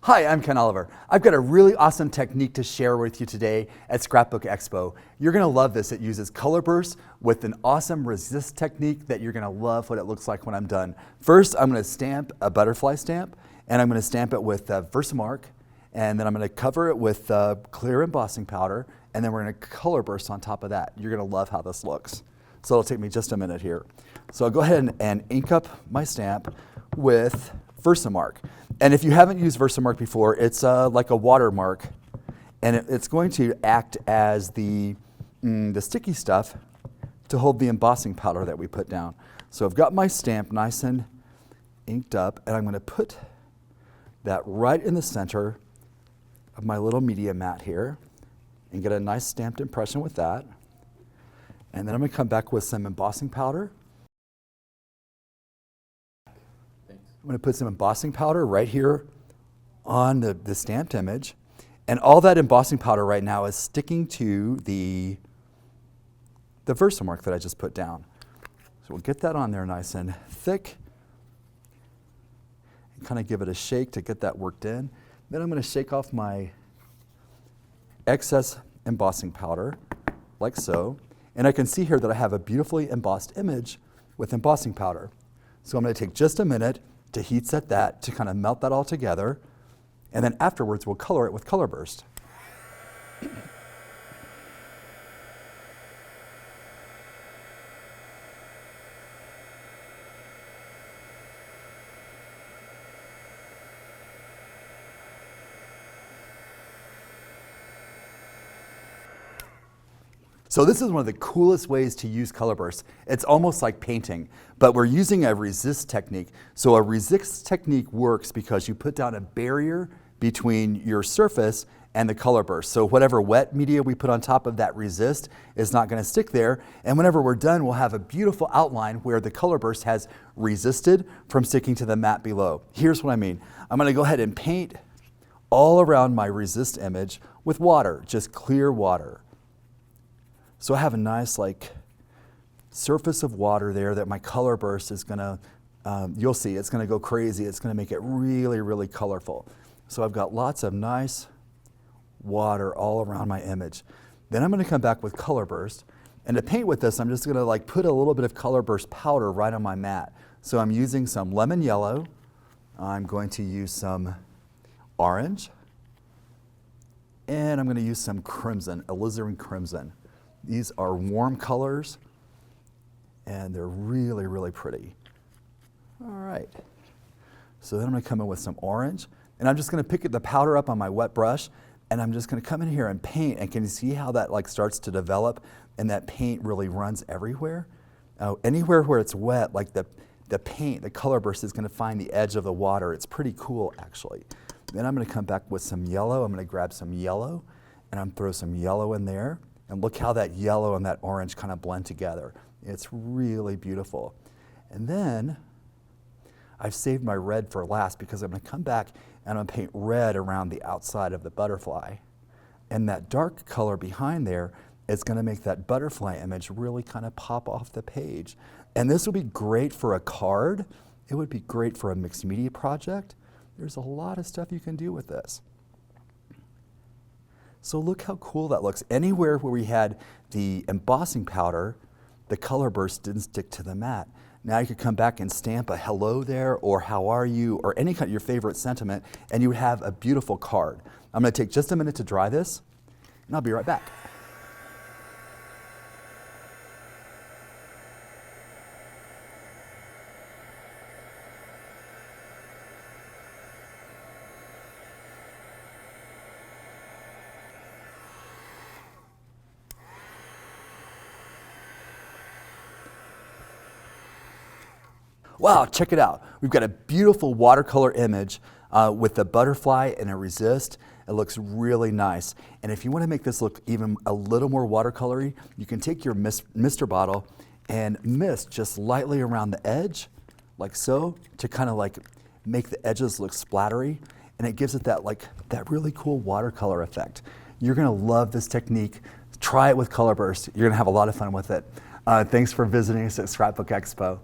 Hi, I'm Ken Oliver. I've got a really awesome technique to share with you today at Scrapbook Expo. You're gonna love this. It uses color bursts with an awesome resist technique that you're gonna love what it looks like when I'm done. First, I'm gonna stamp a butterfly stamp, and I'm gonna stamp it with Versamark, and then I'm gonna cover it with clear embossing powder, and then we're gonna color burst on top of that. You're gonna love how this looks. So it'll take me just a minute here. So I'll go ahead and ink up my stamp with Versamark. And if you haven't used Versamark before, it's like a watermark, and it's going to act as the sticky stuff to hold the embossing powder that we put down. So I've got my stamp nice and inked up, and I'm going to put that right in the center of my little media mat here and get a nice stamped impression with that. And then I'm going to come back with some embossing powder. I'm going to put some embossing powder right here on the stamped image. And all that embossing powder right now is sticking to the Versamark that I just put down. So we'll get that on there nice and thick and kind of give it a shake to get that worked in. Then I'm going to shake off my excess embossing powder like so. And I can see here that I have a beautifully embossed image with embossing powder. So I'm going to take just a minute to heat set that, to kind of melt that all together, and then afterwards we'll color it with color burst. So this is one of the coolest ways to use color bursts. It's almost like painting, but we're using a resist technique. So a resist technique works because you put down a barrier between your surface and the color burst. So whatever wet media we put on top of that resist is not going to stick there. And whenever we're done, we'll have a beautiful outline where the color burst has resisted from sticking to the mat below. Here's what I mean. I'm going to go ahead and paint all around my resist image with water, just clear water. So I have a nice surface of water there that my color burst is gonna, you'll see, it's gonna go crazy. It's gonna make it really, really colorful. So I've got lots of nice water all around my image. Then I'm gonna come back with color burst. And to paint with this, I'm just gonna put a little bit of color burst powder right on my mat. So I'm using some lemon yellow. I'm going to use some orange. And I'm gonna use some crimson, alizarin crimson. These are warm colors, and they're really, really pretty. All right. So then I'm going to come in with some orange, and I'm just going to pick the powder up on my wet brush, and I'm just going to come in here and paint. And can you see how that starts to develop, and that paint really runs everywhere? Anywhere where it's wet, the paint, the color burst is going to find the edge of the water. It's pretty cool, actually. Then I'm going to come back with some yellow. I'm going to grab some yellow, and I'm going to throw some yellow in there. And look how that yellow and that orange kind of blend together. It's really beautiful. And then I've saved my red for last because I'm going to come back and I'm going to paint red around the outside of the butterfly. And that dark color behind there is going to make that butterfly image really kind of pop off the page. And this would be great for a card. It would be great for a mixed media project. There's a lot of stuff you can do with this. So look how cool that looks. Anywhere where we had the embossing powder, the color burst didn't stick to the mat. Now you could come back and stamp a hello there, or how are you, or any kind of your favorite sentiment, and you would have a beautiful card. I'm going to take just a minute to dry this, and I'll be right back. Wow, check it out. We've got a beautiful watercolor image with the butterfly and a resist. It looks really nice. And if you want to make this look even a little more watercolory, you can take your mister bottle and mist just lightly around the edge, like so, to kind of make the edges look splattery. And it gives it that really cool watercolor effect. You're gonna love this technique. Try it with color burst. You're gonna have a lot of fun with it. Thanks for visiting us at Scrapbook Expo.